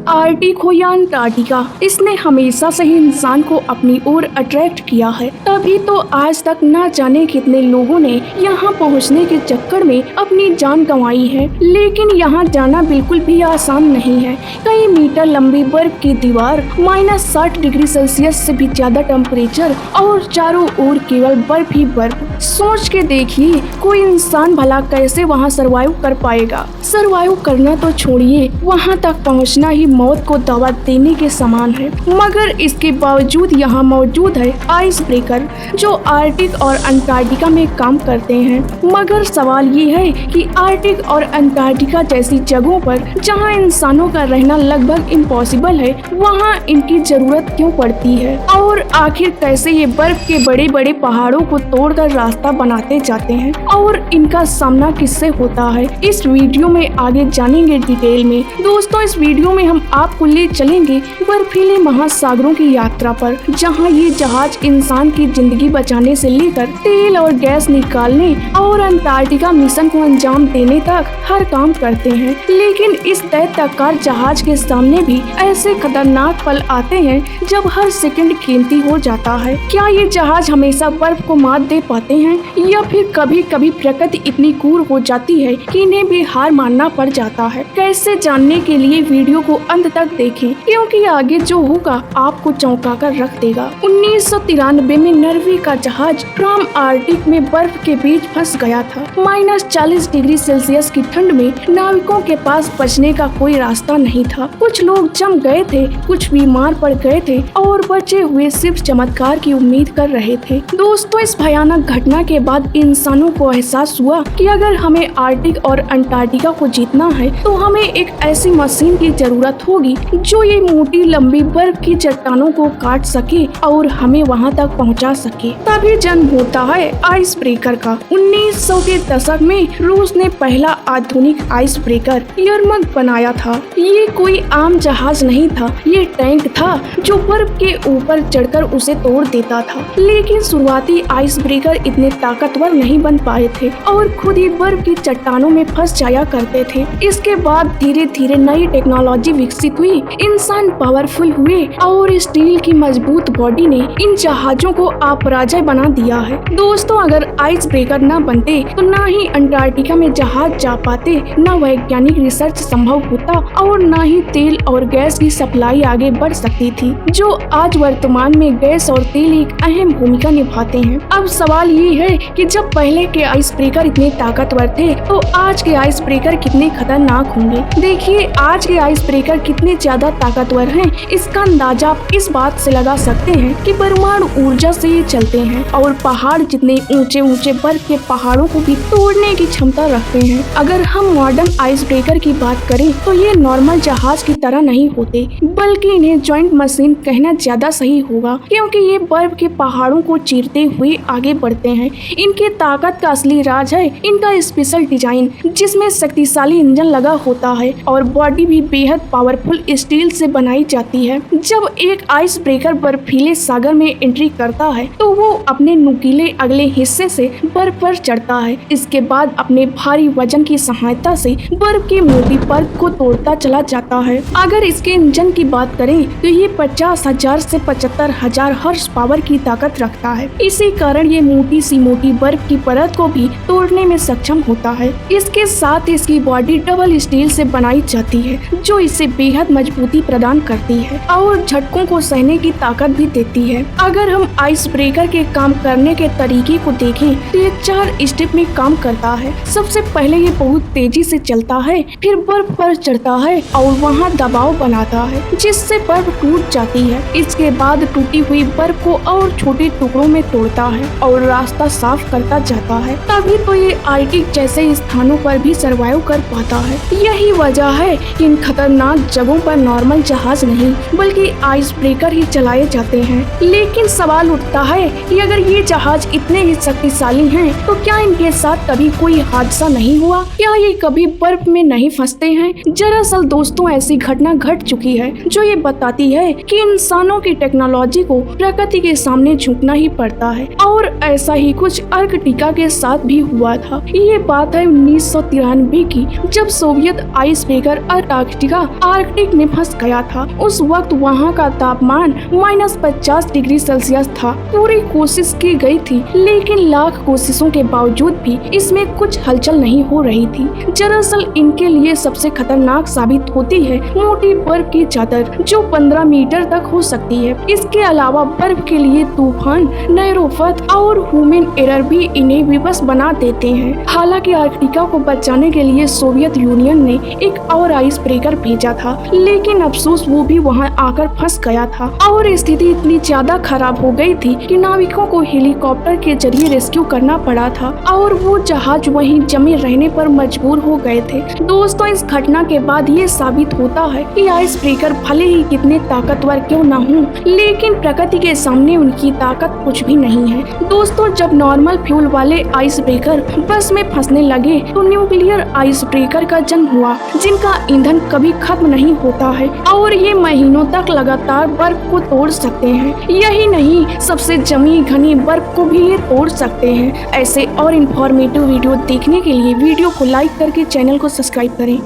Arctic हो या Antarctica, इसने हमेशा से ही इंसान को अपनी ओर अट्रैक्ट किया है। तभी तो आज तक न जाने कितने लोगों ने यहाँ पहुँचने के चक्कर में अपनी जान गंवाई है। लेकिन यहाँ जाना बिल्कुल भी आसान नहीं है। कई मीटर लंबी बर्फ की दीवार, -60 डिग्री सेल्सियस से भी ज्यादा टेम्परेचर और चारों ओर केवल बर्फ ही बर्फ। सोच के देखिए, कोई इंसान भला कैसे वहाँ सरवाइव कर पाएगा। सरवाइव करना तो छोड़िए, वहाँ तक पहुँचना ही मौत को दवा देने के समान है। मगर इसके बावजूद यहाँ मौजूद है आइस ब्रेकर, जो आर्टिक और अंटार्कटिका में काम करते हैं। मगर सवाल ये है कि आर्टिक और अंटार्कटिका जैसी जगहों पर जहाँ इंसानों का रहना लगभग इम्पॉसिबल है, वहाँ इनकी जरूरत क्यों पड़ती है, और आखिर कैसे ये बर्फ के बड़े बड़े पहाड़ों को तोड़कर रास्ता बनाते जाते हैं, और इनका सामना किससे होता है, इस वीडियो में आगे जानेंगे डिटेल में। दोस्तों, इस वीडियो में हम आपको ले चलेंगे बर्फीले महासागरों की यात्रा पर, जहां ये जहाज इंसान की जिंदगी बचाने से लेकर तेल और गैस निकालने और अंटार्कटिका मिशन को अंजाम देने तक हर काम करते हैं। लेकिन इस दैत्याकार जहाज के सामने भी ऐसे खतरनाक पल आते हैं जब हर सेकंड कीमती हो जाता है। क्या ये जहाज हमेशा बर्फ को मात दे पाते हैं, या फिर कभी कभी प्रकृति इतनी क्रूर हो जाती है कि इन्हें भी हार मानना पड़ जाता है? कैसे जानने के लिए वीडियो को अंत तक देखें, क्योंकि आगे जो होगा आपको चौंका कर रख देगा। 1993 में नॉर्वे का जहाज फ्रॉम आर्टिक में बर्फ के बीच फंस गया था। -40 डिग्री सेल्सियस की ठंड में नाविकों के पास बचने का कोई रास्ता नहीं था। कुछ लोग जम गए थे, कुछ बीमार पड़ गए थे, और बचे हुए सिर्फ चमत्कार की उम्मीद कर रहे थे। दोस्तों, इस भयानक घटना के बाद इंसानों को एहसास हुआ कि अगर हमें आर्टिक और अंटार्कटिका को जीतना है तो हमें एक ऐसी मशीन की जरूरत होगी जो ये मोटी लंबी बर्फ की चट्टानों को काट सके और हमें वहां तक पहुंचा सके। तभी जन्म होता है आइस ब्रेकर का। 1900 के दशक में रूस ने पहला आधुनिक आइस ब्रेकर यरमक बनाया था। ये कोई आम जहाज नहीं था, ये टैंक था जो बर्फ के ऊपर चढ़कर उसे तोड़ देता था। लेकिन शुरुआती आइस ब्रेकर इतने ताकतवर नहीं बन पाए थे और खुद ही बर्फ की चट्टानों में फंस जाया करते थे। इसके बाद धीरे धीरे नई टेक्नोलॉजी विकसित हुई, इंसान पावरफुल हुए और स्टील की मजबूत बॉडी ने इन जहाजों को अपराजय बना दिया है। दोस्तों, अगर आइस ब्रेकर न बनते तो न ही अंटार्कटिका में जहाज जा पाते, न वैज्ञानिक रिसर्च संभव होता, और न ही तेल और गैस की सप्लाई आगे बढ़ सकती थी, जो आज वर्तमान में गैस और तेल एक अहम भूमिका निभाते हैं। अब सवाल ये है कि जब पहले के आइस ब्रेकर इतने ताकतवर थे तो आज के आइस ब्रेकर कितने खतरनाक होंगे। देखिए, आज के आइस ब्रेकर कितने ज्यादा ताकतवर हैं, इसका अंदाजा आप इस बात से लगा सकते हैं कि परमाणु ऊर्जा से ये चलते हैं और पहाड़ जितने ऊंचे ऊंचे बर्फ के पहाड़ों को भी तोड़ने की क्षमता रखते हैं। अगर हम मॉडर्न आइस ब्रेकर की बात करें तो ये नॉर्मल जहाज की तरह नहीं होते, बल्कि इन्हें जॉइंट मशीन कहना ज्यादा सही होगा, क्योंकि ये बर्फ के पहाड़ों को चीरते हुए आगे बढ़ते हैं। इनके ताकत का असली राज है इनका स्पेशल डिजाइन, जिसमें शक्तिशाली इंजन लगा होता है और बॉडी भी बेहद पावरफुल स्टील से बनाई जाती है। जब एक आइस ब्रेकर बर्फीले सागर में एंट्री करता है तो वो अपने नुकीले अगले हिस्से से बर्फ पर चढ़ता है। इसके बाद अपने भारी वजन की सहायता से बर्फ की मोटी परत को तोड़ता चला जाता है। अगर इसके इंजन की बात करें तो ये 50,000 से 75,000 हॉर्स पावर की ताकत रखता है। इसी कारण ये मोटी सी मोटी बर्फ की परत को भी तोड़ने में सक्षम होता है। इसके साथ इसकी बॉडी डबल स्टील से बनाई जाती है, जो इसे बेहद मजबूती प्रदान करती है और झटकों को सहने की ताकत भी देती है। अगर हम आइस ब्रेकर के काम करने के तरीके को देखें तो ये 4 स्टेप में काम करता है। सबसे पहले ये बहुत तेजी से चलता है, फिर बर्फ पर चढ़ता है और वहाँ दबाव बनाता है, जिससे बर्फ टूट जाती है। इसके बाद टूटी हुई बर्फ को और छोटे टुकड़ों में तोड़ता है और रास्ता साफ करता जाता है। तभी तो ये आर्टिक जैसे स्थानों पर भी सर्वाइव कर पाता है। यही वजह है कि इन खतरनाक जगहों पर नॉर्मल जहाज नहीं बल्कि आइस ब्रेकर ही चलाए जाते हैं। लेकिन सवाल उठता है कि अगर ये जहाज इतने ही शक्तिशाली हैं तो क्या इनके साथ कभी कोई हादसा नहीं हुआ? क्या ये कभी बर्फ में नहीं फंसते हैं? दरअसल दोस्तों, ऐसी घटना घट चुकी है जो ये बताती है कि इंसानों की टेक्नोलॉजी को प्रकृति के सामने झुकना ही पड़ता है, और ऐसा ही कुछ अंटार्कटिका के साथ भी हुआ था। ये बात है 1993 की, जब Soviet ice breaker Antarctica Arctic में फंस गया था। उस वक्त वहाँ का तापमान -50 डिग्री सेल्सियस था। पूरी कोशिश की गई थी, लेकिन लाख कोशिशों के बावजूद भी इसमें कुछ हलचल नहीं हो रही थी। दरअसल इनके लिए सबसे खतरनाक साबित होती है मोटी बर्फ की चादर, जो 15 मीटर तक हो सकती है। इसके अलावा बर्फ के लिए तूफान, नैरोफत और ह्यूमन एरर भी इन्हें विवश बना देते हैं। हालांकि आर्कटिका को बचाने के लिए सोवियत यूनियन ने एक और आइस ब्रेकर भेजा था, लेकिन अफसोस वो भी वहां आकर फंस गया था और स्थिति इतनी ज्यादा खराब हो गई थी कि नाविकों को हेलीकॉप्टर के जरिए रेस्क्यू करना पड़ा था और वो जहाज वहीं जमे रहने पर मजबूर हो गए थे। दोस्तों, इस घटना के बाद ये साबित होता है कि आइस ब्रेकर भले ही कितने ताकतवर क्यों न हो, लेकिन प्रकृति के सामने उनकी ताकत कुछ भी नहीं है। दोस्तों, जब नॉर्मल फ्यूल वाले आइस ब्रेकर बस में फंसने लगे तो न्यूक्लियर आइस ब्रेकर का जन्म हुआ, जिनका ईंधन कभी खत्म नहीं होता है और ये महीनों तक लगातार बर्फ को तोड़ सकते हैं। यही नहीं, सबसे जमी घनी बर्फ को भी ये तोड़ सकते हैं। ऐसे और इन्फॉर्मेटिव वीडियो देखने के लिए वीडियो को लाइक करके चैनल को सब्सक्राइब करें।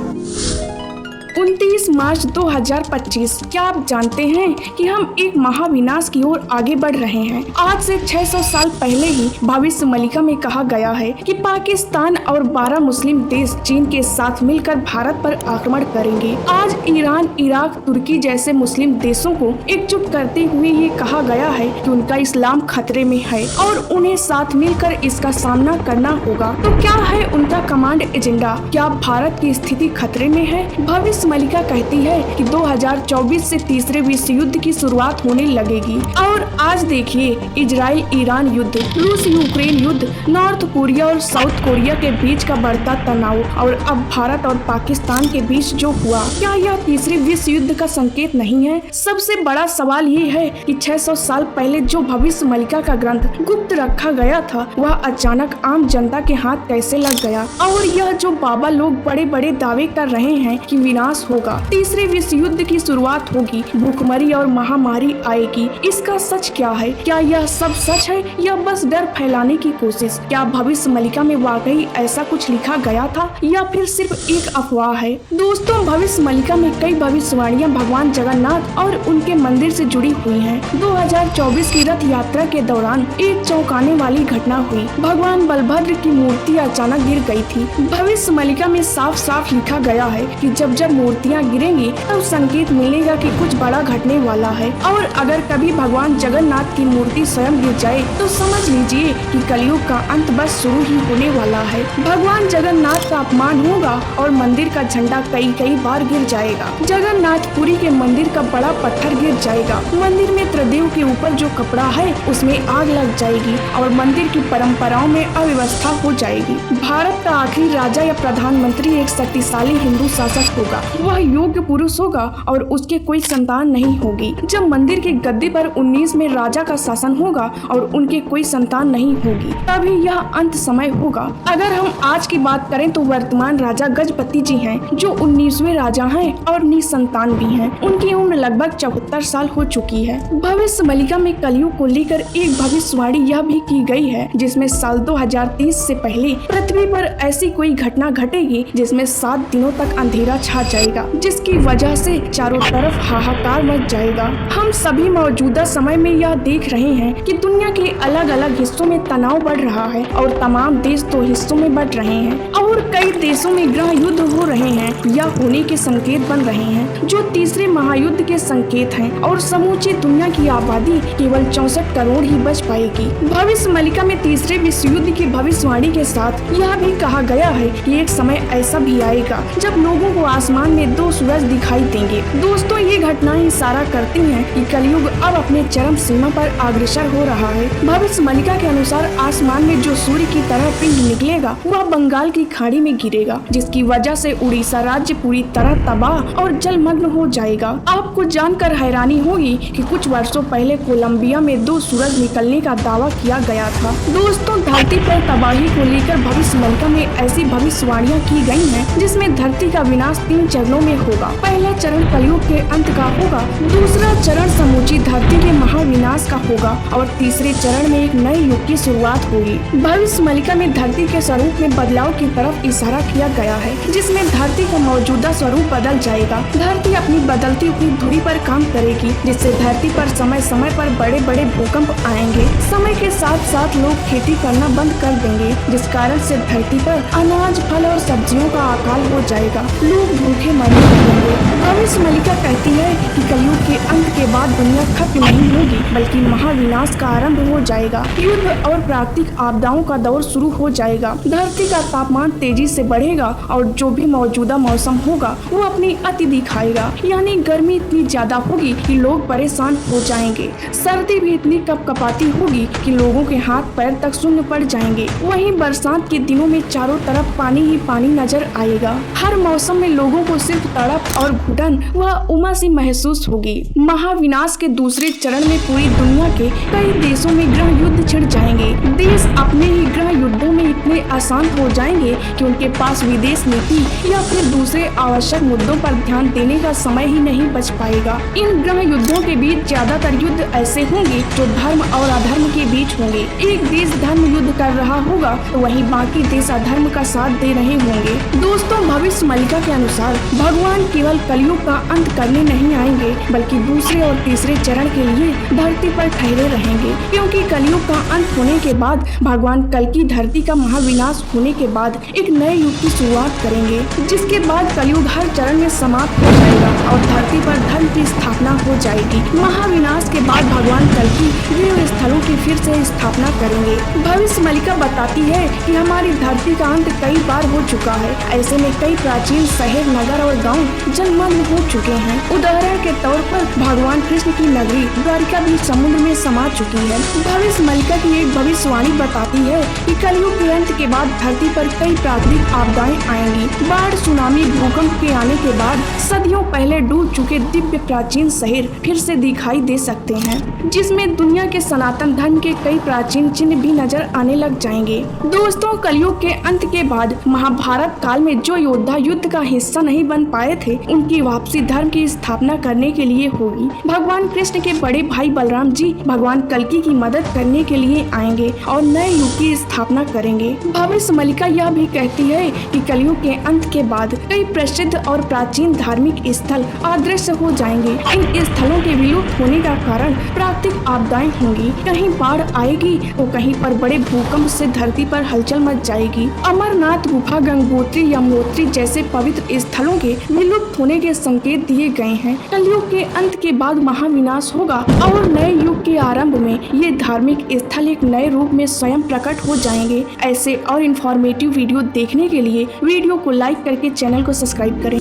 29 मार्च 2025। क्या आप जानते हैं कि हम एक महाविनाश की ओर आगे बढ़ रहे हैं? आज से 600 साल पहले ही भविष्यवाणी में कहा गया है कि पाकिस्तान और 12 मुस्लिम देश चीन के साथ मिलकर भारत पर आक्रमण करेंगे। आज ईरान, इराक, तुर्की जैसे मुस्लिम देशों को एकजुट करते हुए ये कहा गया है कि उनका इस्लाम खतरे में है और उन्हें साथ मिलकर इसका सामना करना होगा। तो क्या है उनका कमांड एजेंडा? क्या भारत की स्थिति खतरे में है? भविष्यवाणी कहती है कि 2024 से तीसरे विश्व युद्ध की शुरुआत होने लगेगी। और आज देखिए, इजराइल ईरान युद्ध, रूस यूक्रेन युद्ध, नॉर्थ कोरिया और साउथ कोरिया के बीच का बढ़ता तनाव और अब भारत और पाकिस्तान के बीच जो हुआ, क्या यह तीसरे विश्व युद्ध का संकेत नहीं है? सबसे बड़ा सवाल ये है कि 600 साल पहले जो भविष्यवाणी का ग्रंथ गुप्त रखा गया था, वह अचानक आम जनता के हाथ कैसे लग गया? और यह जो बाबा लोग बड़े बड़े दावे कर रहे हैं कि विनाश होगा, तीसरे विश्व युद्ध की शुरुआत होगी, भूखमरी और महामारी आएगी, इसका सच क्या है? क्या यह सब सच है या बस डर फैलाने की कोशिश? क्या भविष्यवाणी में वाकई ऐसा कुछ लिखा गया था या फिर सिर्फ एक अफवाह है? दोस्तों, भविष्यवाणी में कई भविष्यवाणियां भगवान जगन्नाथ और उनके मंदिर से जुड़ी हुई हैं। 2024 की रथ यात्रा के दौरान एक चौंकाने वाली घटना हुई। भगवान बलभद्र की मूर्ति अचानक गिर गई थी। भविष्यवाणी में साफ साफ लिखा गया है कि जब मूर्तियां गिरेंगी तब संकेत मिलेगा कि कुछ बड़ा घटने वाला है। और अगर कभी भगवान जगन्नाथ की मूर्ति स्वयं गिर जाए तो समझ लीजिए कि कलयुग का अंत बस शुरू ही होने वाला है। भगवान जगन्नाथ का अपमान होगा और मंदिर का झंडा कई बार गिर जाएगा। जगन्नाथपुरी के मंदिर का बड़ा पत्थर गिर जाएगा। मंदिर में त्रिदेव के ऊपर जो कपड़ा है उसमें आग लग जाएगी और मंदिर की परंपराओं में अव्यवस्था हो जाएगी। भारत का आखिरी राजा या प्रधानमंत्री एक शक्तिशाली हिंदू शासक होगा। वह योग्य पुरुष होगा और उसके कोई संतान नहीं होगी। जब मंदिर के गद्दे पर 19 में राजा का शासन होगा और उनके कोई संतान नहीं होगी, तभी यह अंत समय होगा। अगर हम आज की बात करें तो वर्तमान राजा गजपति जी हैं, जो 19वें राजा हैं और निसंतान भी हैं। उनकी उम्र लगभग 74 साल हो चुकी है। भविष्यवाणी में कलयुग को लेकर एक भविष्यवाणी यह भी की गई है, जिसमें साल 2030 से पहले पृथ्वी पर ऐसी कोई घटना घटेगी जिसमें 7 दिनों तक अंधेरा छा जाएगा, जिसकी वजह से चारों तरफ हाहाकार मच जाएगा। हम सभी मौजूदा समय में यह देख रहे हैं कि दुनिया के अलग अलग हिस्सों में तनाव बढ़ रहा है और तमाम देश 2 हिस्सों में बढ़ रहे हैं और कई देशों में गृह युद्ध हो रहे हैं या होने के संकेत बन रहे हैं, जो तीसरे महायुद्ध के संकेत हैं। और समूची दुनिया की आबादी केवल 64 करोड़ ही बच पाएगी। भविष्यवाणी में तीसरे विश्व युद्ध की भविष्यवाणी के साथ यह भी कहा गया है कि एक समय ऐसा भी आएगा जब लोगों को आसमान में 2 सूरज दिखाई देंगे। दोस्तों, ये घटनाएं इशारा करती हैं कि कलयुग अब अपने चरम सीमा पर अग्रसर हो रहा है। भविष्यवाणी के अनुसार आसमान में जो सूर्य की तरह पिंड निकलेगा वह बंगाल की खाड़ी में गिरेगा, जिसकी वजह से उड़ीसा राज्य पूरी तरह तबाह और जलमग्न हो जाएगा। आपको जानकर हैरानी होगी कि कुछ वर्षों पहले कोलंबिया में 2 सूरज निकलने का दावा किया गया था। दोस्तों, धरती पर तबाही को लेकर भविष्यवाणी में ऐसी भविष्यवाणियां की गई हैं जिसमें धरती का विनाश 3 चरणों में होगा। पहला चरण कलयुग के अंत का होगा, दूसरा चरण समूची धरती के महाविनाश का होगा और तीसरे चरण में एक नए युग की शुरुआत होगी। भविष्य मलिका में धरती के स्वरूप में बदलाव की तरफ इशारा किया गया है, जिसमें धरती का मौजूदा स्वरूप बदल जाएगा। धरती अपनी बदलती हुई धुरी पर काम करेगी, जिससे धरती पर समय समय पर बड़े बड़े भूकंप आएंगे। समय के साथ साथ लोग खेती करना बंद कर देंगे, जिस कारण से धरती पर अनाज, फल और सब्जियों का अकाल हो जाएगा। लोग भूखे मरने लगेंगे। भविष्य मलिका कहती है कि कलयुग के अंत के बाद दुनिया खत्म नहीं होगी, बल्कि महाविनाश का आरंभ हो जाएगा। युद्ध और प्राकृतिक आपदाओं का दौर शुरू हो जाएगा। धरती का तापमान तेजी से बढ़ेगा और जो भी मौजूदा मौसम होगा वो अपनी अति दिखाएगा, यानी गर्मी इतनी ज्यादा होगी कि लोग परेशान हो जाएंगे। सर्दी भी इतनी कपकपाती होगी कि लोगों के हाथ पैर तक शून्य पड़ जाएंगे। वहीं बरसात के दिनों में चारों तरफ पानी ही पानी नजर आएगा। हर मौसम में लोगों को सिर्फ तड़प और घुटन व उमस ही महसूस होगी। महाविनाश के दूसरे चरण में पूरी दुनिया के कई देशों में गृह युद्ध छिड़ जाएंगे। देश अपने ही गृह युद्धों में इतने अशांत हो जाएंगे कि उनके पास विदेश नीति या फिर दूसरे आवश्यक मुद्दों पर ध्यान देने का समय ही नहीं बच पाएगा। इन गृह युद्धों के बीच ज्यादातर युद्ध ऐसे होंगे जो धर्म और अधर्म के बीच होंगे। एक देश धर्म युद्ध कर रहा होगा तो वहीं बाकी देश अधर्म का साथ दे रहे होंगे। दोस्तों, भविष्य मलिका के अनुसार भगवान केवल कलयुग का अंत करने नहीं आएंगे, बल्कि दूसरे और तीसरे चरण के लिए धरती पर ठहरे रहेंगे, क्योंकि कलयुग का अंत होने के बाद भगवान कल्कि धरती का महाविनाश होने के बाद एक नए युग की शुरुआत करेंगे, जिसके बाद कलयुग हर चरण में समाप्त हो जाएगा और धरती पर धर्म की स्थापना हो जाएगी। महाविनाश के बाद भगवान कल्कि वीर स्थलों की फिर से स्थापना करेंगे। भविष्य मलिका बताती है कि हमारी धरती का अंत कई बार हो चुका है। ऐसे में कई प्राचीन शहर, नगर और गांव जलमग्न हो चुके हैं। उदाहरण के तौर पर भगवान कृष्ण की नगरी द्वारिका भी समुद्र में समा चुकी है। भविष्य मलिका की एक भविष्यवाणी बताती है कि कलयुग के अंत के बाद धरती पर कई प्राकृतिक आपदाएं आएंगी। बाढ़, सुनामी, भूकंप के आने के बाद सदियों पहले डूब चुके दिव्य प्राचीन शहर फिर से दिखाई दे सकते हैं, जिसमें दुनिया के सनातन धर्म के कई प्राचीन चिन्ह भी नजर आने लग जाएंगे। दोस्तों, कलयुग के अंत के बाद महाभारत काल में जो योद्धा युद्ध का हिस्सा नहीं बन पाए थे, उनकी वापसी धर्म की स्थापना करने के लिए होगी। भगवान कृष्ण के बड़े भाई बलराम जी भगवान कल्कि की मदद करने के लिए आएंगे और नए युग की स्थापना करेंगे। भविष्य मलिका यह भी कहती है कि कलयुग के अंत के बाद कई प्रसिद्ध और प्राचीन धार्मिक स्थल अदृश्य हो जाएंगे। इन स्थलों के विलुप्त होने का कारण प्राकृतिक आपदाएं होंगी। कहीं बाढ़ आएगी तो कहीं पर बड़े भूकंप से धरती पर हलचल मच जाएगी। अमरनाथ गुफा, गंगोत्री, यमुनोत्री जैसे पवित्र स्थलों के विलुप्त होने के संकेत दिए गए हैं। कलयुग के अंत के बाद महाविनाश होगा और नए युग के आरंभ में ये धार्मिक स्थल एक नए रूप में स्वयं प्रकट हो जाएंगे। ऐसे और इन्फॉर्मेटिव वीडियो देखने के लिए वीडियो को लाइक करके चैनल को सब्सक्राइब करें।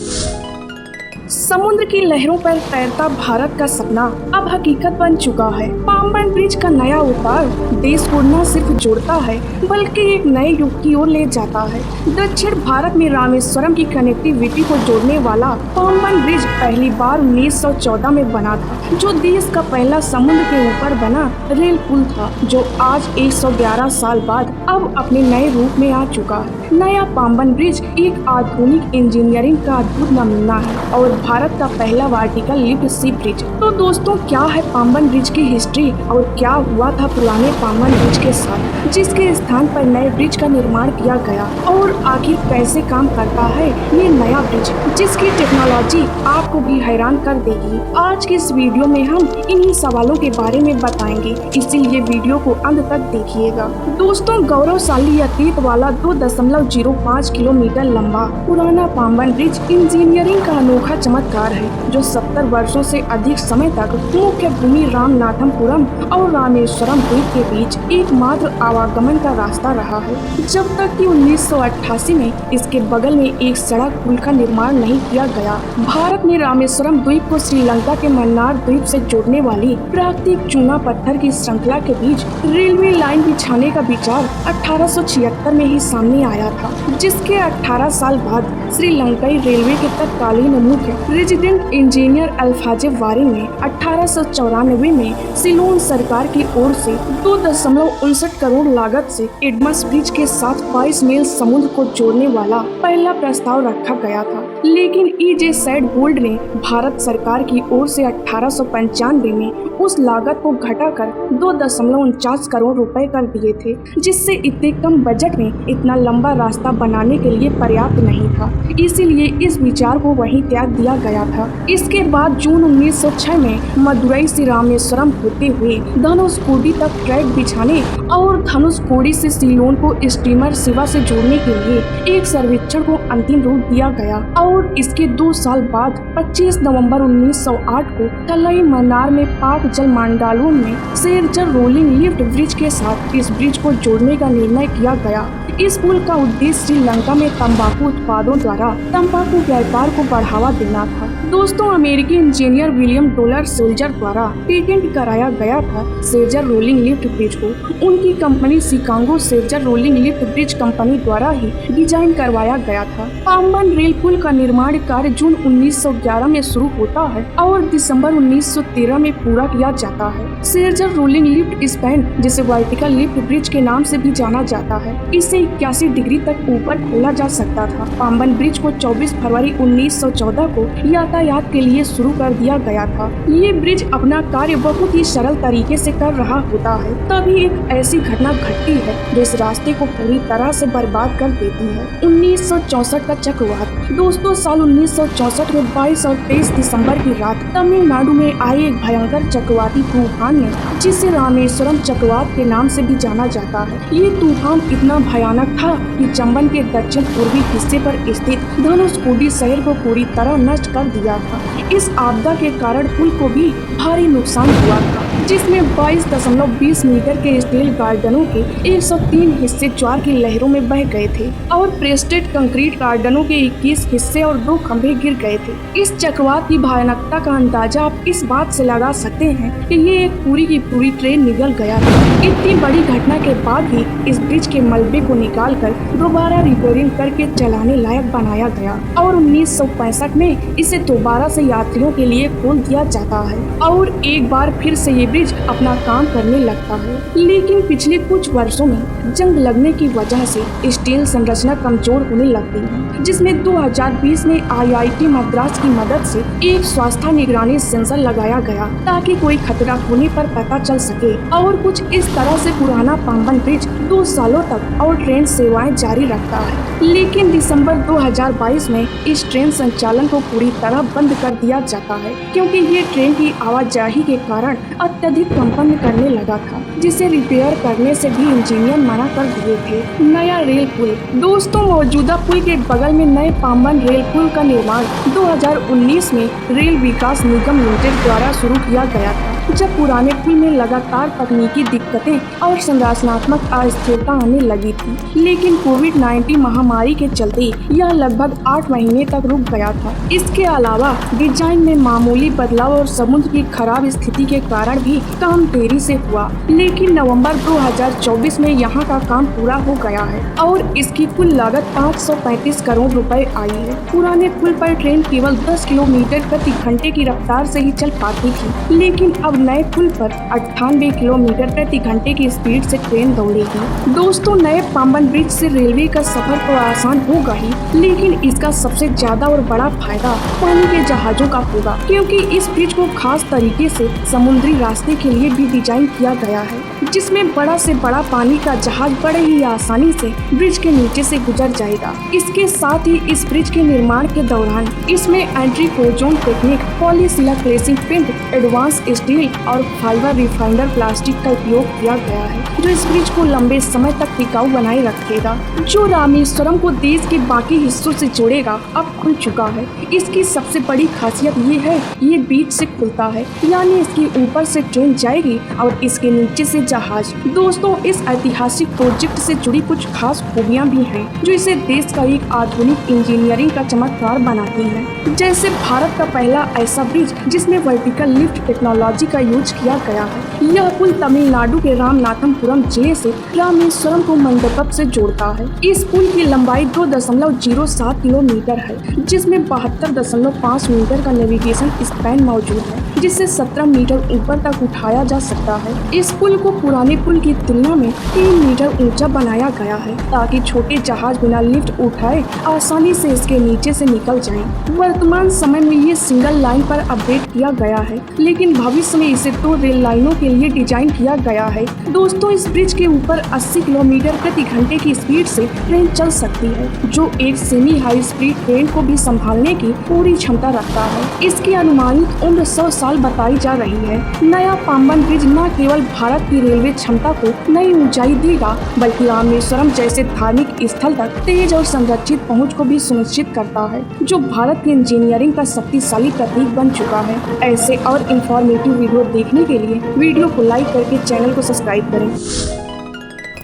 समुद्र की लहरों पर तैरता भारत का सपना अब हकीकत बन चुका है। पाम्बन ब्रिज का नया अवतार देश को न सिर्फ जोड़ता है बल्कि एक नए युग की ओर ले जाता है। दक्षिण भारत में रामेश्वरम की कनेक्टिविटी को जोड़ने वाला पाम्बन ब्रिज पहली बार 1914 में बना था, जो देश का पहला समुद्र के ऊपर बना रेल पुल था, जो आज 111 साल बाद अब अपने नए रूप में आ चुका है। नया पाम्बन ब्रिज एक आधुनिक इंजीनियरिंग का अद्भुत नमूना है और भारत का पहला वर्टिकल लिफ्ट सी ब्रिज। तो दोस्तों, क्या है पाम्बन ब्रिज की हिस्ट्री और क्या हुआ था पुराने पाम्बन ब्रिज के साथ, जिसके स्थान पर नए ब्रिज का निर्माण किया गया, और आखिर कैसे काम करता है ये नया ब्रिज, जिसकी टेक्नोलॉजी आपको भी हैरान कर देगी। आज की इस वीडियो में हम इन्हीं सवालों के बारे में बताएंगे, इसीलिए वीडियो को अंत तक देखिएगा। दोस्तों, गौरवशाली अतीत वाला 2.05 किलोमीटर लंबा पुराना पाम्बन ब्रिज इंजीनियरिंग का अनोखा चमत्कार है, जो 70 वर्षों से अधिक समय तक मुख्य भूमि रामनाथपुरम और रामेश्वरम द्वीप के बीच एकमात्र आवागमन का रास्ता रहा है, जब तक कि 1988 में इसके बगल में एक सड़क पुल का निर्माण नहीं किया गया। भारत ने रामेश्वरम द्वीप को श्रीलंका के मन्नार द्वीप से जोड़ने वाली प्राकृतिक चूना पत्थर की श्रृंखला के बीच रेलवे लाइन बिछाने का विचार 1876 में ही सामने आया था, जिसके 18 साल बाद श्रीलंकाई रेलवे के तत्कालीन मुख्य रेजिडेंट इंजीनियर अल्फाजे वारिंग ने 1894 में सिलोन सरकार की ओर से 2.59 करोड़ लागत से एडमस ब्रिज के साथ 22 मील समुद्र को जोड़ने वाला पहला प्रस्ताव रखा गया था। लेकिन E.J. सैडबोल्ड ने भारत सरकार की ओर से 1895 में उस लागत को घटाकर 2.49 करोड़ रुपए कर दिए थे, जिससे इतने कम बजट में इतना लंबा रास्ता बनाने के लिए पर्याप्त नहीं था। इसीलिए इस विचार को वहीं त्याग दिया गया था। इसके बाद जून 1906 में मदुरई से रामेश्वरम होते हुए धनुषकोडी तक ट्रैक बिछाने और धनुषकोडी से सीलोन को स्टीमर सेवा से जोड़ने के लिए एक सर्वेक्षण को अंतिम रूप दिया गया और इसके 2 साल बाद 25 नवंबर 1908 को तलई मन्नार में पाक जल मंडालों में शेरचर रोलिंग लिफ्ट ब्रिज के साथ इस ब्रिज को जोड़ने का निर्णय किया गया। इस पुल का उद्देश्य श्रीलंका में तंबाकू उत्पादों द्वारा तंबाकू व्यापार को बढ़ावा देना था। दोस्तों, अमेरिकी इंजीनियर विलियम डॉलर सोल्जर द्वारा पेटेंट कराया गया था शेरचर रोलिंग लिफ्ट ब्रिज को। उनकी company Chicago Scherzer rolling lift bridge company द्वारा ही डिजाइन करवाया गया था। पाम्बन रेल पुल का निर्माण कार्य जून 1911 में शुरू होता है और दिसंबर 1913 में पूरा किया जाता है। शेरचर रोलिंग लिफ्ट स्पैन, जिसे वर्टिकल लिफ्ट ब्रिज के नाम से भी जाना जाता है, इसे 81 डिग्री तक ऊपर खोला जा सकता था। पाम्बन ब्रिज को 24 फरवरी 1914 को यातायात के लिए शुरू कर दिया गया था। ये ब्रिज अपना कार्य बहुत ही सरल तरीके से कर रहा होता है, तभी एक ऐसी घटना घटती है जो इस रास्ते को पूरी तरह से बर्बाद कर देती है। 1964 का चक्रवात। दोस्तों, साल 1964 में 22 और 23 दिसंबर की रात तमिलनाडु में आए एक भयंकर चक्रवाती तूफान ने, जिसे रामेश्वरम चक्रवात के नाम से भी जाना जाता है। ये तूफान इतना भयानक था कि चंबन के दक्षिण पूर्वी हिस्से पर स्थित धनुषकोडी शहर को पूरी तरह नष्ट कर दिया था। इस आपदा के कारण पुल को भी भारी नुकसान हुआ था, जिसमें 22.20 मीटर के स्टील गार्डनों के 103 हिस्से ज्वार की लहरों में बह गए थे और प्रेस्टेड कंक्रीट गार्डनों के 21 हिस्से और 2 खंभे गिर गए थे। इस चक्रवात की भयानकता का अंदाजा आप इस बात से लगा सकते हैं कि ये एक पूरी की पूरी ट्रेन निगल गया था। इतनी बड़ी घटना के बाद भी इस ब्रिज के मलबे को निकालकर दोबारा रिपेयरिंग करके चलाने लायक बनाया गया और 1965 में इसे दोबारा से यात्रियों के लिए खोल दिया जाता है और एक बार फिर से ये ब्रिज अपना काम करने लगता है। लेकिन पिछले कुछ वर्षों में जंग लगने की वजह से स्टील संरचना कमजोर होने लगती है, जिसमें 2020 में IIT मद्रास की मदद से एक स्वास्थ्य निगरानी सेंसर लगाया गया ताकि कोई खतरा होने पर पता चल सके और कुछ इस तरह से पुराना पाम्बन ब्रिज 2 सालों तक और ट्रेन सेवाएं जारी रखता है। लेकिन दिसंबर 2022 में इस ट्रेन संचालन को पूरी तरह बंद कर दिया जाता है, क्योंकि ये ट्रेन की आवाजाही के कारण अत्यधिक कंपन करने लगा था, जिसे रिपेयर करने से भी इंजीनियर मना कर दिए थे। नया रेल पुल। दोस्तों, मौजूदा पुल के बगल में नए पाम्बन रेल पुल का निर्माण 2019 में रेल विकास निगम लिमिटेड द्वारा शुरू किया गया था, जब पुराने पुल में लगातार तकनीकी दिक्कतें और संरचनात्मक अस्थिरता आने लगी थी। लेकिन कोविड-19 महामारी के चलते यह लगभग 8 महीने तक रुक गया था। इसके अलावा डिजाइन में मामूली बदलाव और समुद्र की खराब स्थिति के कारण भी काम देरी से हुआ। लेकिन नवंबर 2024 में यहाँ का काम पूरा हो गया है और इसकी कुल लागत 535 करोड़ रुपए आई है। पुराने पुल पर ट्रेन केवल 10 किलोमीटर प्रति घंटे की रफ्तार से ही चल पाती थी, लेकिन अब नए पुल पर 98 किलोमीटर प्रति घंटे की स्पीड से ट्रेन दौड़ेगी। दोस्तों, नए पाम्बन ब्रिज से रेलवे का सफर तो आसान होगा ही, लेकिन इसका सबसे ज्यादा और बड़ा फायदा पानी के जहाजों का होगा, क्योंकि इस ब्रिज को खास तरीके से समुद्री रास्ते के लिए भी डिजाइन किया गया है, जिसमें बड़ा से बड़ा पानी का जहाज बड़े ही आसानी से ब्रिज के नीचे से गुजर जाएगा। इसके साथ ही इस ब्रिज के निर्माण के दौरान इसमें एंट्री कोजोन टेक्निक, पॉलीसिलर क्लेसिंग पेंट, एडवांस स्टील और फाइबर रिफाइंडर प्लास्टिक का उपयोग किया गया है, जो इस ब्रिज को लंबे समय तक टिकाऊ बनाए रखेगा। जो रामेश्वरम को देश के बाकी हिस्सों से जोड़ेगा, अब खुल चुका है। इसकी सबसे बड़ी खासियत ये है, ये बीच से खुलता है, यानी इसके ऊपर से ट्रेन जाएगी और इसके नीचे से जहाज। दोस्तों, इस ऐतिहासिक प्रोजेक्ट से जुड़ी कुछ खास खूबियां भी हैं, जो इसे देश का एक आधुनिक इंजीनियरिंग का चमत्कार बनाती है। जैसे भारत का पहला ऐसा ब्रिज जिसमें वर्टिकल लिफ्ट टेक्नोलॉजी का यूज किया गया है। यह पुल तमिलनाडु के रामनाथपुरम जिले से रामेश्वरम को मंडपम से जोड़ता है। इस पुल की लंबाई 2.07 किलोमीटर है, जिसमें 72.5 मीटर का नेविगेशन स्पैन मौजूद है, जिससे 17 मीटर ऊपर तक उठाया जा सकता है। इस पुल को पुराने पुल की तुलना में 3 मीटर ऊंचा बनाया गया है ताकि छोटे जहाज बिना लिफ्ट उठाए आसानी से इसके नीचे से निकल जाएं। वर्तमान समय में ये सिंगल लाइन पर अपडेट किया गया है, लेकिन भविष्य में इसे 2 रेल लाइनों के लिए डिजाइन किया गया है। दोस्तों, इस ब्रिज के ऊपर 80 किलोमीटर प्रति घंटे की स्पीड से ट्रेन चल सकती है, जो एक सेमी हाई स्पीड ट्रेन को भी संभालने की पूरी क्षमता रखता है। इसकी अनुमानित उम्र 100 साल बताई जा रही है। नया पाम्बन ब्रिज न केवल भारत की रेलवे क्षमता को नई ऊंचाई देगा, बल्कि रामेश्वरम जैसे धार्मिक स्थल तक तेज और संरक्षित पहुंच को भी सुनिश्चित करता है, जो भारत की इंजीनियरिंग का शक्तिशाली प्रतीक बन चुका है। ऐसे और इंफॉर्मेटिव वीडियो देखने के लिए वीडियो को लाइक करके चैनल को सब्सक्राइब करें।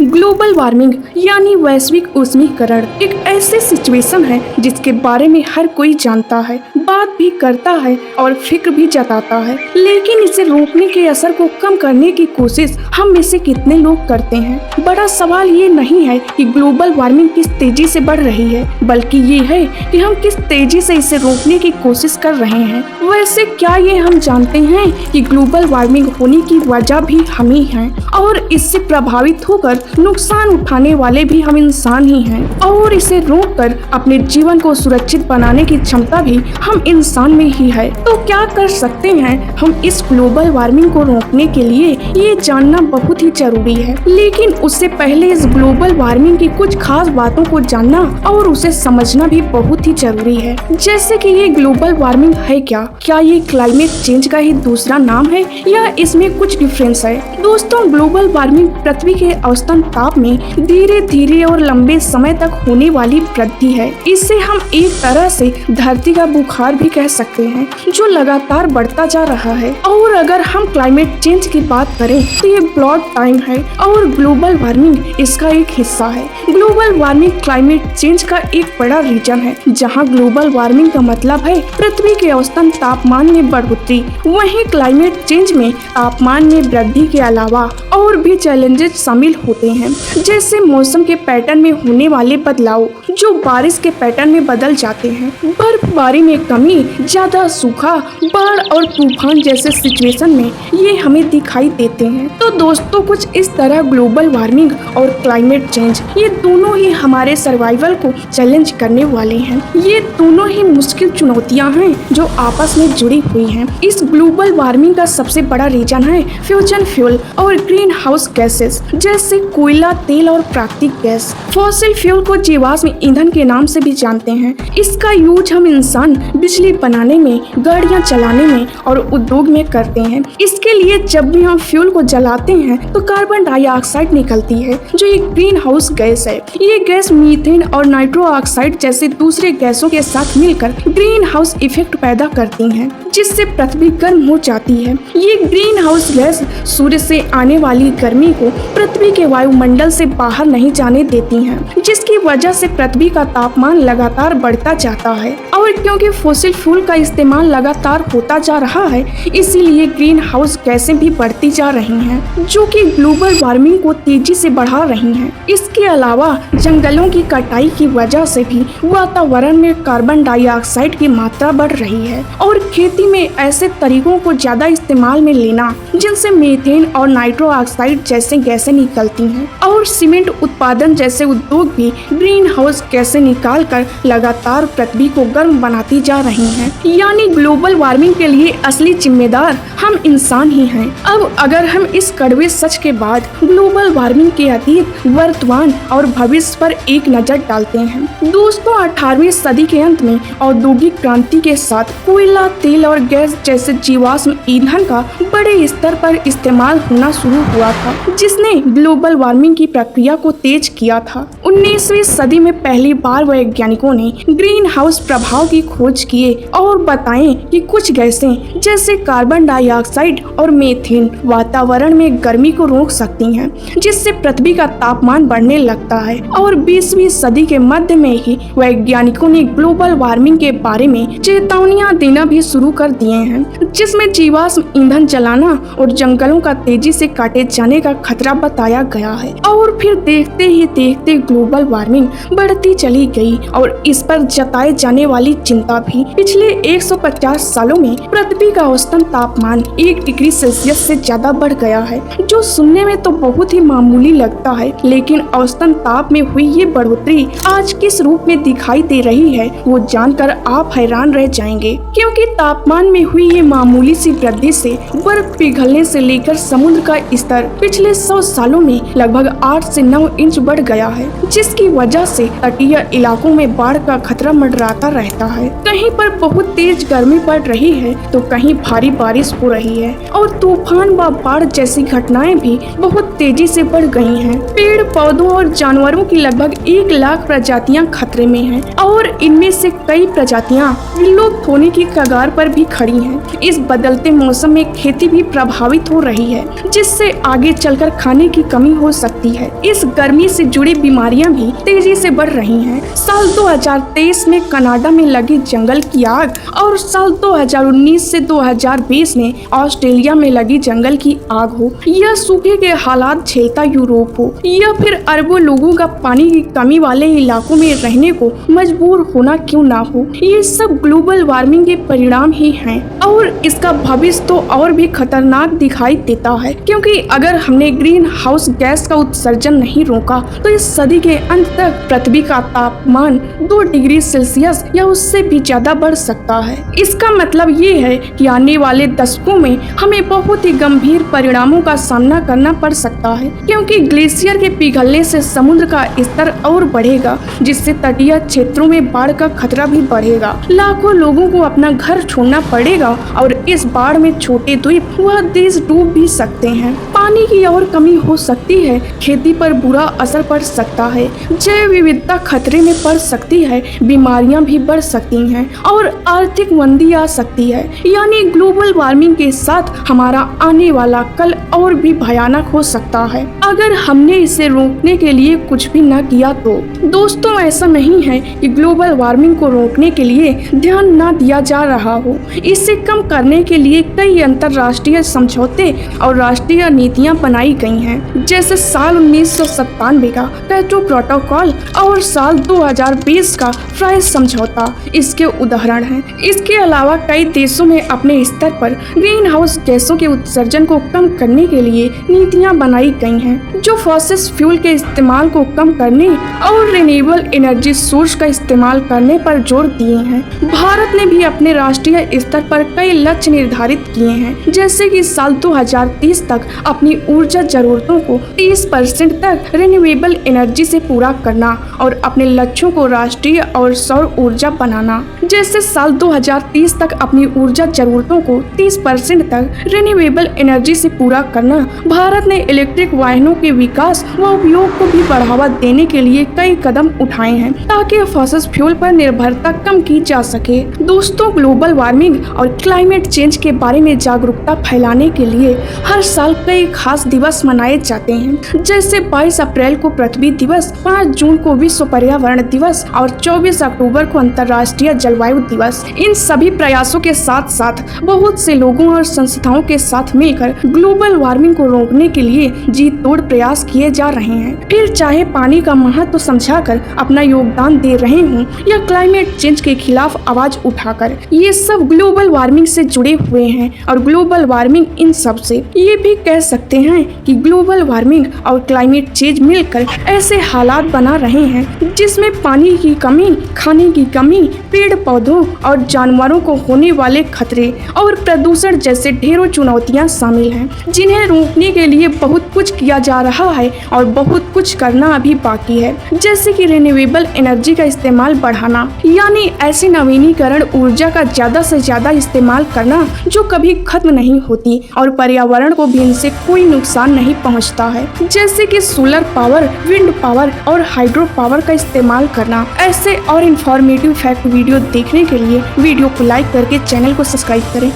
ग्लोबल वार्मिंग यानी वैश्विक ऊष्मीकरण एक ऐसी सिचुएशन है जिसके बारे में हर कोई जानता है, बात भी करता है और फिक्र भी जताता है, लेकिन इसे रोकने के असर को कम करने की कोशिश हम में से कितने लोग करते हैं। बड़ा सवाल ये नहीं है कि ग्लोबल वार्मिंग किस तेजी से बढ़ रही है, बल्कि ये है कि हम किस तेजी से इसे रोकने की कोशिश कर रहे हैं। वैसे क्या ये हम जानते हैं कि ग्लोबल वार्मिंग होने की वजह भी हम ही हैं और इससे प्रभावित होकर नुकसान उठाने वाले भी हम इंसान ही हैं, और इसे रोककर अपने जीवन को सुरक्षित बनाने की क्षमता भी हम इंसान में ही है। तो क्या कर सकते हैं हम इस ग्लोबल वार्मिंग को रोकने के लिए, ये जानना बहुत ही जरूरी है। लेकिन उससे पहले इस ग्लोबल वार्मिंग की कुछ खास बातों को जानना और उसे समझना भी बहुत ही जरूरी है। जैसे कि ये ग्लोबल वार्मिंग है क्या ये क्लाइमेट चेंज का ही दूसरा नाम है या इसमें कुछ डिफरेंस है? दोस्तों, ग्लोबल वार्मिंग पृथ्वी के औसतन ताप में धीरे धीरे और लंबे समय तक होने वाली वृद्धि है। इसे हम एक तरह से धरती का बुखार भी कह सकते हैं, जो लगातार बढ़ता जा रहा है। और अगर हम क्लाइमेट चेंज की बात करें तो ये ब्रॉड टाइम है और ग्लोबल वार्मिंग इसका एक हिस्सा है। ग्लोबल वार्मिंग क्लाइमेट चेंज का एक बड़ा रीजन है। जहाँ ग्लोबल वार्मिंग का मतलब है पृथ्वी के औसतन तापमान में बढ़ोतरी, वहीं क्लाइमेट चेंज में तापमान में वृद्धि के अलावा और भी चैलेंजेस शामिल होते हैं, जैसे मौसम के पैटर्न में होने वाले बदलाव जो बारिश के पैटर्न में बदल जाते हैं, बर्फबारी में कमी, ज्यादा सूखा, बाढ़ और तूफान जैसे सिचुएशन में ये हमें दिखाई देते हैं। तो दोस्तों, कुछ इस तरह ग्लोबल वार्मिंग और क्लाइमेट चेंज ये दोनों ही हमारे सर्वाइवल को चैलेंज करने वाले हैं। ये दोनों ही मुश्किल चुनौतियां हैं जो आपस में जुड़ी हुई हैं। इस ग्लोबल वार्मिंग का सबसे बड़ा रीजन है फ्यूजन फ्यूल और ग्रीन हाउस गैसेस, जैसे कोयला, तेल और प्राकृतिक गैस। फॉसिल फ्यूल को जीवाश्म ईंधन के नाम से भी जानते हैं। इसका यूज हम इंसान बिजली बनाने में, गाड़ियां चलाने में और उद्योग में करते हैं। इसके लिए जब भी हम फ्यूल को जलाते हैं तो कार्बन डाइऑक्साइड निकलती है, जो एक ग्रीन हाउस गैस है। ये गैस मीथेन और नाइट्रो ऑक्साइड जैसे दूसरे गैसों के साथ मिलकर ग्रीन हाउस इफेक्ट पैदा करती हैं, जिससे पृथ्वी गर्म हो जाती है। ये ग्रीन हाउस गैस सूर्य से आने वाली गर्मी को पृथ्वी के वायुमंडल से बाहर नहीं जाने देती हैं, जिसकी वजह से पृथ्वी का तापमान लगातार बढ़ता जाता है। और क्योंकि फॉसिल फ्यूल का इस्तेमाल लगातार होता जा रहा है, इसीलिए ग्रीन हाउस गैसें भी बढ़ती जा रही हैं, जो कि ग्लोबल वार्मिंग को तेजी से बढ़ा रही हैं। इसके अलावा जंगलों की कटाई की वजह से भी वातावरण में कार्बन डाइऑक्साइड की मात्रा बढ़ रही है, और खेती में ऐसे तरीकों को ज्यादा इस्तेमाल में लेना जिनसे मीथेन और नाइट्रो ऑक्साइड जैसे गैसें निकलती हैं, और सीमेंट उत्पादन जैसे उद्योग भी ग्रीन हाउस गैसें निकालकर लगातार पृथ्वी को गर्म बनाती जा रही हैं। यानी ग्लोबल वार्मिंग के लिए असली जिम्मेदार हम इंसान ही हैं। अब अगर हम इस कड़वे सच के बाद ग्लोबल वार्मिंग के अतीत, वर्तमान और भविष्य पर एक नजर डालते हैं। दोस्तों, 18वीं सदी के अंत में औद्योगिक क्रांति के साथ कोयला, तेल और गैस जैसे जीवाश्म ईंधन का बड़े स्तर पर इस्तेमाल होना शुरू हुआ था, जिसने ग्लोबल वार्मिंग की प्रक्रिया को तेज किया था। 19वीं सदी में पहली बार वैज्ञानिकों ने ग्रीन हाउस प्रभाव की खोज किए और बताएं कि कुछ गैसें जैसे कार्बन डाइऑक्साइड और मीथेन वातावरण में गर्मी को रोक सकती हैं, जिससे पृथ्वी का तापमान बढ़ने लगता है। और 20वीं सदी के मध्य में ही वैज्ञानिकों ने ग्लोबल वार्मिंग के बारे में चेतावनियां देना भी शुरू कर दिए हैं, जिसमें जीवाश्म ईंधन जलाना और जंगलों का तेजी से काटे जाने का खतरा बताया गया है। और फिर देखते ही देखते ग्लोबल वार्मिंग बढ़ती चली गई और इस पर जताए जाने वाली चिंता भी। पिछले 150 सालों में पृथ्वी का औसतन तापमान 1 डिग्री सेल्सियस से ज्यादा बढ़ गया है, जो सुनने में तो बहुत ही मामूली लगता है, लेकिन औसतन ताप में हुई ये बढ़ोतरी आज किस रूप में दिखाई दे रही है वो जानकर आप हैरान रह जाएंगे। क्योंकि तापमान में हुई ये मामूली सी वृद्धि से बर्फ पिघलने से लेकर समुद्र का स्तर पिछले 100 सालों में लगभग 8 से 9 इंच बढ़ गया है, जिसकी वजह से तटीय इलाकों में बाढ़ का खतरा मंडराता रहता है। कहीं पर बहुत तेज गर्मी पड़ रही है तो कहीं भारी बारिश हो रही है और तूफान व बाढ़ जैसी घटनाएं भी बहुत तेजी से बढ़ गई हैं। पेड़ पौधों और जानवरों की लगभग 1 लाख प्रजातियां खतरे में हैं और इनमें से कई प्रजातियां विलुप्त होने की कगार पर भी खड़ी हैं। इस बदलते मौसम में खेती भी प्रभावित हो रही है, जिससे आगे चलकर खाने की कमी हो सकती है। इस गर्मी से जुड़ी बीमारियां भी तेजी से बढ़ रही हैं। साल 2023 में कनाडा में लगी जंगल की आग और साल 2019 से 2020 में ऑस्ट्रेलिया में लगी जंगल की आग हो, या सूखे के हालात झेलता यूरोप हो, या फिर अरबों लोगों का पानी की कमी वाले इलाकों में रहने को मजबूर होना क्यों ना हो, ये सब ग्लोबल वार्मिंग के परिणाम ही हैं। और इसका भविष्य तो और भी खतरनाक दिखाई देता है, क्योंकि अगर हमने ग्रीन हाउस गैस का उत्सर्जन नहीं रोका तो इस सदी के अंत तक पृथ्वी का तापमान 2 डिग्री सेल्सियस या उससे भी ज्यादा बढ़ सकता है। इसका मतलब ये है कि आने वाले दशकों में हमें बहुत ही गंभीर परिणामों का सामना करना पड़ सकता है, क्योंकि ग्लेशियर के पिघलने से समुद्र का स्तर और बढ़ेगा, जिससे तटीय क्षेत्रों में बाढ़ का खतरा भी बढ़ेगा। लाखों लोगों को अपना घर छोड़ना पड़ेगा और इस बाढ़ में छोटे द्वीप वह देश डूब भी सकते हैं। पानी की और कमी हो सकती है, खेती पर बुरा असर पड़ सकता है, जैव विविधता खतरे में पड़ सकती है, बीमारियां भी बढ़ सकती हैं और आर्थिक मंदी आ सकती है। यानी ग्लोबल वार्मिंग के साथ हमारा आने वाला कल और भी भयानक हो सकता है अगर हमने इसे रोकने के लिए कुछ भी न किया तो। दोस्तों, ऐसा नहीं है कि ग्लोबल वार्मिंग को रोकने के लिए ध्यान न दिया जा रहा हो। इसे कम करने के लिए कई अंतर्राष्ट्रीय समझौते और राष्ट्रीय नीतियां बनाई गई हैं, जैसे साल 1997 का क्योटो प्रोटोकॉल और साल 2020 का फ्राइस समझौता इसके उदाहरण हैं। इसके अलावा कई देशों में अपने स्तर पर ग्रीन हाउस गैसों के उत्सर्जन को कम करने के लिए नीतियां बनाई गई हैं, जो फॉसिल फ्यूल के इस्तेमाल को कम करने और रिन्यूएबल एनर्जी सोर्स का इस्तेमाल करने पर जोर दिए हैं। भारत ने भी अपने राष्ट्रीय स्तर पर कई लक्ष्य निर्धारित किए हैं, जैसे कि साल 2030 तक अपनी ऊर्जा जरूरतों को 30% तक रिन्यूएबल एनर्जी से पूरा करना और अपने लक्ष्यों को राष्ट्रीय और सौर ऊर्जा बनाना। जैसे साल 2030 तक अपनी ऊर्जा जरूरतों को 30% तक रिन्यूएबल एनर्जी से पूरा करना। भारत ने इलेक्ट्रिक वाहनों के विकास व उपयोग को भी बढ़ावा देने के लिए कई कदम उठाए हैं, ताकि फॉसिल फ्यूल पर निर्भरता कम की जा सके। दोस्तों, ग्लोबल वार्मिंग और क्लाइमेट चेंज के बारे में जागरूकता फैलाने के लिए हर साल कई खास दिवस मनाए जाते हैं, जैसे 22 अप्रैल को पृथ्वी दिवस, 5 जून को विश्व पर्यावरण दिवस और 24 अक्टूबर को अंतर्राष्ट्रीय जलवायु दिवस। इन सभी प्रयासों के साथ साथ बहुत से लोगों और संस्थाओं के साथ मिलकर ग्लोबल वार्मिंग को रोकने के लिए जी तोड़ प्रयास किए जा रहे हैं। फिर चाहे पानी का महत्व समझाकर अपना योगदान दे रहे हों या क्लाइमेट चेंज के खिलाफ आवाज उठाकर, ये सब ग्लोबल वार्मिंग से जुड़े हुए हैं। और ग्लोबल वार्मिंग इन सब से ये भी कह सकते हैं कि ग्लोबल वार्मिंग और क्लाइमेट चेंज मिलकर ऐसे हालात बना रहे हैं जिसमें पानी की कमी, खाने की कमी, पेड़ पौधों और जानवरों को होने वाले खतरे और प्रदूषण जैसे ढेरों चुनौतियां शामिल हैं, जिन्हें रोकने के लिए बहुत कुछ किया जा रहा है और बहुत कुछ करना अभी बाकी है। जैसे कि रिन्यूएबल एनर्जी का इस्तेमाल बढ़ाना, यानी ऐसी नवीनीकरण ऊर्जा का ज्यादा से ज्यादा इस्तेमाल करना जो कभी खत्म नहीं होती और पर्यावरण को भी इनसे कोई नुकसान नहीं पहुंचता है, जैसे कि सोलर पावर, विंड पावर और हाइड्रो पावर का इस्तेमाल करना। ऐसे और इन्फॉर्मेटिव फैक्ट वीडियो देखने के लिए वीडियो को लाइक करके चैनल को सब्सक्राइब करें।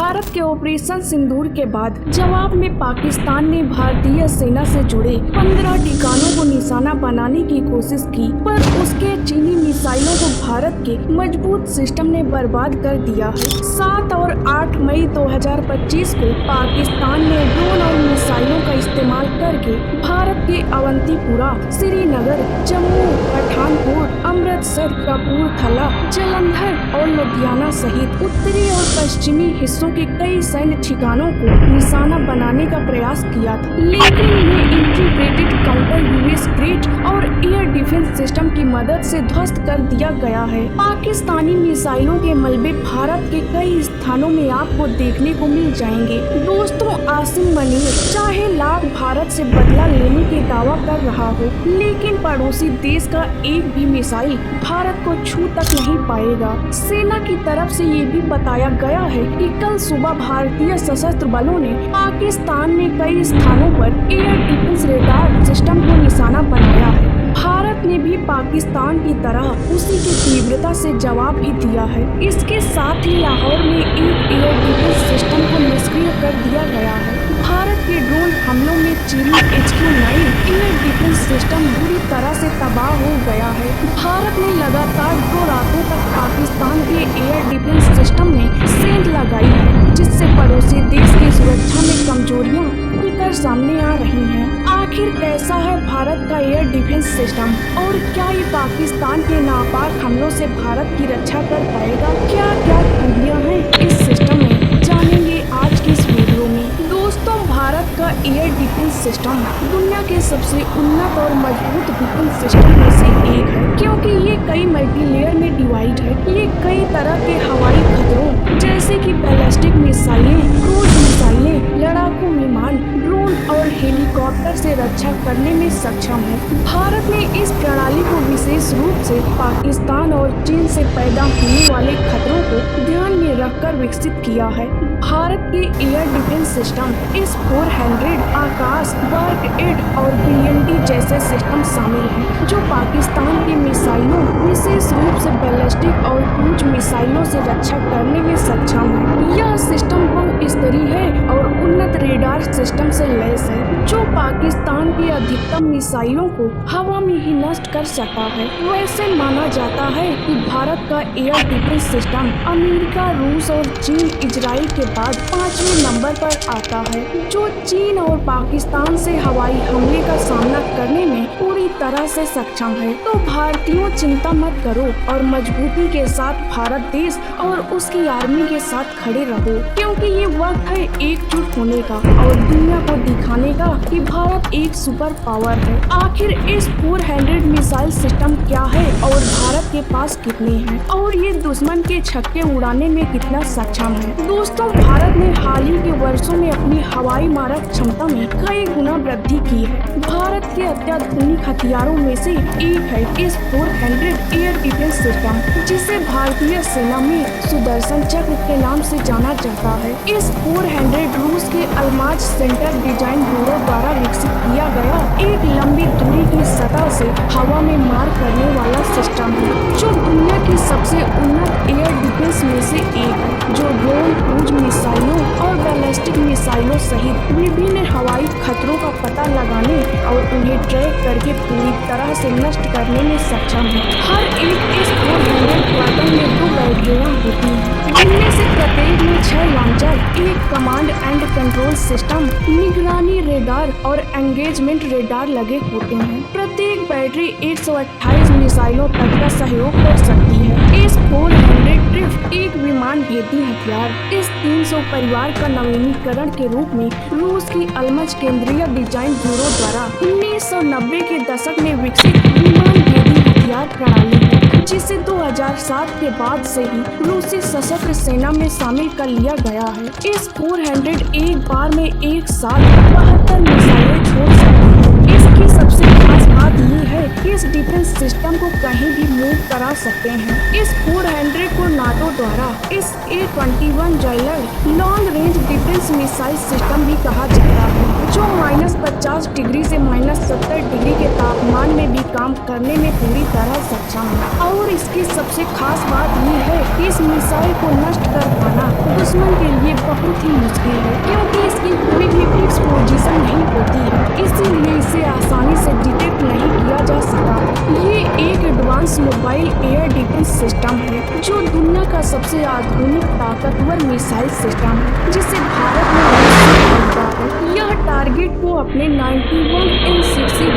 भारत के ऑपरेशन सिंदूर के बाद जवाब में पाकिस्तान ने भारतीय सेना से जुड़े 15 ठिकानों को निशाना बनाने की कोशिश की, पर उसके चीनी मिसाइलों को भारत के मजबूत सिस्टम ने बर्बाद कर दिया है। 7 और 8 मई 2025 को पाकिस्तान ने ड्रोन और मिसाइलों का इस्तेमाल करके भारत के अवंतीपुरा, श्रीनगर, जम्मू, पठानकोट, अमृतसर, कपूरथला, जालंधर और लुधियाना सहित उत्तरी और पश्चिमी हिस्सों के कई सैन्य ठिकानों को निशाना बनाने का प्रयास किया था, लेकिन इन्हें इंटीग्रेटेड काउंटर यूएस ग्रेड और एयर डिफेंस सिस्टम की मदद से ध्वस्त कर दिया गया है। पाकिस्तानी मिसाइलों के मलबे भारत के कई स्थानों में आपको देखने को मिल जाएंगे। दोस्तों, आसिम मनीर चाहे लाख भारत से बदला लेने के दावा कर रहा हो, लेकिन पड़ोसी देश का एक भी मिसाइल भारत को छू तक नहीं पाएगा। सेना की तरफ से ये भी बताया गया है कि कल सुबह भारतीय सशस्त्र बलों ने पाकिस्तान में कई स्थानों पर एयर डिफेंस रेडार सिस्टम को निशाना बनाया है। भारत ने भी पाकिस्तान की तरह उसी की तीव्रता से जवाब भी दिया है। इसके साथ ही लाहौर में एक एयर डिफेंस सिस्टम को निष्क्रिय कर दिया गया है। भारत के ड्रोन हमलों में चीनी HQ-9 एयर डिफेंस सिस्टम बुरी तरह से तबाह हो गया है। भारत ने लगातार 2 रातों तक पाकिस्तान के एयर डिफेंस सिस्टम में सेंध लगाई है, जिससे पड़ोसी देश की सुरक्षा में कमजोरियां खुलकर सामने आ रही हैं। आखिर कैसा है भारत का एयर डिफेंस सिस्टम और क्या ये पाकिस्तान के नापाक हमलों से भारत की रक्षा कर पाएगा? क्या क्या खूबियां हैं इस सिस्टम में, जानेंगे आज की इस वीडियो में। दोस्तों, भारत का एयर डिफेंस सिस्टम दुनिया के सबसे उन्नत और मजबूत डिफेंस सिस्टम में से एक है, क्योंकि ये कई मल्टीलेयर में डिवाइड है। ये कई तरह के हवाई खतरों जैसे कि बैलिस्टिक मिसाइलें, क्रूज मिसाइलें, लड़ाकू विमान, ड्रोन और हेलीकॉप्टर से रक्षा करने में सक्षम है। भारत ने इस प्रणाली को विशेष रूप से पाकिस्तान और चीन से पैदा होने वाले खतरों को ध्यान में रखकर विकसित किया है। भारत के एयर डिफेंस सिस्टम S-400, आकाश, बर्ग-8 और BMD जैसे सिस्टम शामिल हैं, जो पाकिस्तान के मिसाइलों, विशेष रूप से बैलिस्टिक और क्रूज मिसाइलों से रक्षा करने में सक्षम है। यह सिस्टम बहुस्तरीय है और उन्नत रेडार सिस्टम से लैस है, जो पाकिस्तान की अधिकतम मिसाइलों को हवा में ही नष्ट कर सकता है। वैसे माना जाता है कि भारत का एयर डिफेंस सिस्टम अमेरिका, रूस और चीन, इजराइल के बाद 5वें नंबर पर आता है, जो चीन और पाकिस्तान से हवाई हमले का सामना करने में पूरी तरह से सक्षम है। तो भारतीयों, चिंता मत करो और मजबूती के साथ भारत देश और उसकी आर्मी के साथ खड़े रहो, क्योंकि ये वक्त है एकजुट होने का और दुनिया को दिखाने का कि भारत एक सुपर पावर है। आखिर S-400 मिसाइल सिस्टम क्या है और भारत के पास कितने हैं और ये दुश्मन के छक्के उड़ाने में कितना सक्षम है? दोस्तों, भारत ने हाल ही के वर्षों में अपनी हवाई मारक क्षमता में कई गुना वृद्धि की है। भारत के अत्याधुनिक हथियारों में से एक है S-400 एयर डिफेंस सिस्टम, जिसे भारतीय सेना में सुदर्शन चक्र के नाम से जाना जाता है। S-400 रूस के अल्माज सेंटर डिजाइन ब्यूरो द्वारा विकसित किया गया एक लंबी दूरी की सतह से हवा में मार करने वाला सिस्टम है, जो दुनिया की सबसे उन्नत एयर डिफेंस में से एक है, जो ड्रोन, क्रूज मिसाइलों और बैलिस्टिक मिसाइलों सहित विभिन्न हवाई खतरों का पता लगाने और उन्हें ट्रैक करके पूरी तरह से नष्ट करने में सक्षम है। हर एक S-400 वेपन में 2 बैटरियां होती हैं, जिनमें से प्रत्येक में 6 लॉन्चर, एक कमांड एंड कंट्रोल सिस्टम, निगरानी रेडार और एंगेजमेंट रेडार लगे होते हैं। प्रत्येक बैटरी 128 मिसाइलों तक का सहयोग कर सकती है। S-400 ड्रिफ्ट एक विमान भेदी हथियार इस 300 परिवार का नवीनीकरण के रूप में रूस की अल्मज केंद्रीय डिजाइन ब्यूरो द्वारा 1990 के दशक में विकसित विमान भेदी हथियार प्रणाली है, जिसे 2007 के बाद से ही रूसी सशस्त्र सेना में शामिल कर लिया गया है। S-400 एक बार में एक साथ 72 मिसाइलें छोड़ सकता है। इसकी सबसे खास बात ये है कि इस डिफेंस सिस्टम को कहीं भी मूव करा सकते हैं। S-400 को नाटो द्वारा इस A-21 जैलर long range defence missile system भी कहा जाता है, जो -50 डिग्री से -70 डिग्री के तापमान में भी काम करने में पूरी तरह सक्षम है। और इसकी सबसे खास बात ये है कि इस मिसाइल को नष्ट कर पाना दुश्मन के लिए बहुत ही मुश्किल है, क्योंकि इसकी कोई भी फिक्स पोजीशन नहीं होती है, इसीलिए इसे आसानी से डिटेक्ट नहीं किया जा सका। ये एक advance mobile air defence system है जो दुनिया का सबसे आधुनिक ताकतवर मिसाइल सिस्टम है, जिसे भारत में विकसित किया है। यह टारगेट को अपने 91 N62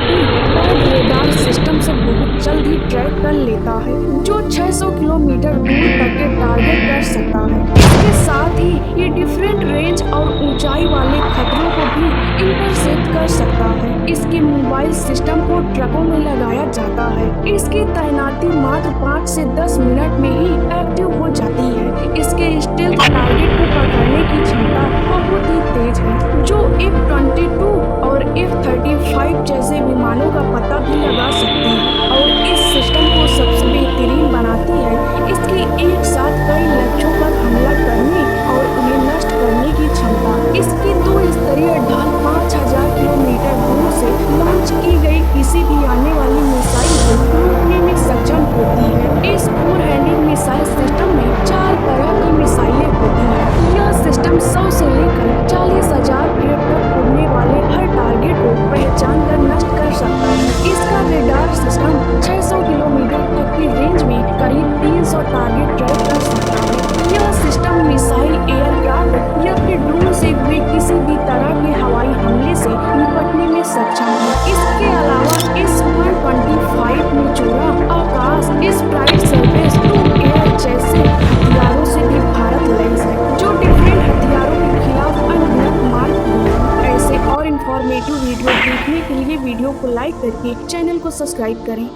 पैड रेडार सिस्टम से बहुत जल्द ही ट्रैक कर लेता है, जो 600 किलोमीटर दूर तक के टारगेट कर सकता है। इसके साथ ही ये डिफरेंट रेंज और ऊंचाई वाले खतरों को भी इंटरसेप्ट कर सकता है। इसके मोबाइल सिस्टम को ट्रकों में लगाया जाता है। इसकी तैनाती मात्र 5 से 10 मिनट में ही एक्टिव हो जाती है। इसके स्टेल्थ टारगेट को पकड़ने की क्षमता बहुत ही तेज है, जो F-22 और F-35 जैसे विमानों का पता भी लगा सकती है। और इस सिस्टम को सबसे बेहतरीन बनाती है इसकी एक साथ कई लक्ष्यों पर हमला करने और उन्हें नष्ट करने की क्षमता। इसकी 2 स्तरीय ढाल 5000 किलोमीटर दूर से लॉन्च की गई किसी भी आने वाली मिसाइल को रोकने में सक्षम होती है। इस 4 हैंडेड मिसाइल सिस्टम में 4 तरह की मिसाइलें होती हैं। यह सिस्टम 100 से लेकर 40,000 फीट तक उड़ने वाले हर टारगेट को पहचान कर नष्ट कर सकता है। इसका रेडार सिस्टम 600 किलोमीटर तक की रेंज में करीब 300 टारगेट ट्रैक कर सकता है। यह सिस्टम मिसाइल, एयरक्राफ्ट या फिर ड्रोन से हुए किसी भी तरह के हवाई हमले से निपटने में सक्षम है। इसके अलावा S-125 में चौड़ा आकाश, स्प्राइट सर्फेस टू एयर जैसे हथियारों से भी भारत लैस है, जो डिफरेंट हथियारों के खिलाफ अनगिनत मार है। ऐसे और इन्फॉर्मेटिव वीडियो देखने के लिए वीडियो को लाइक करके चैनल को सब्सक्राइब करें।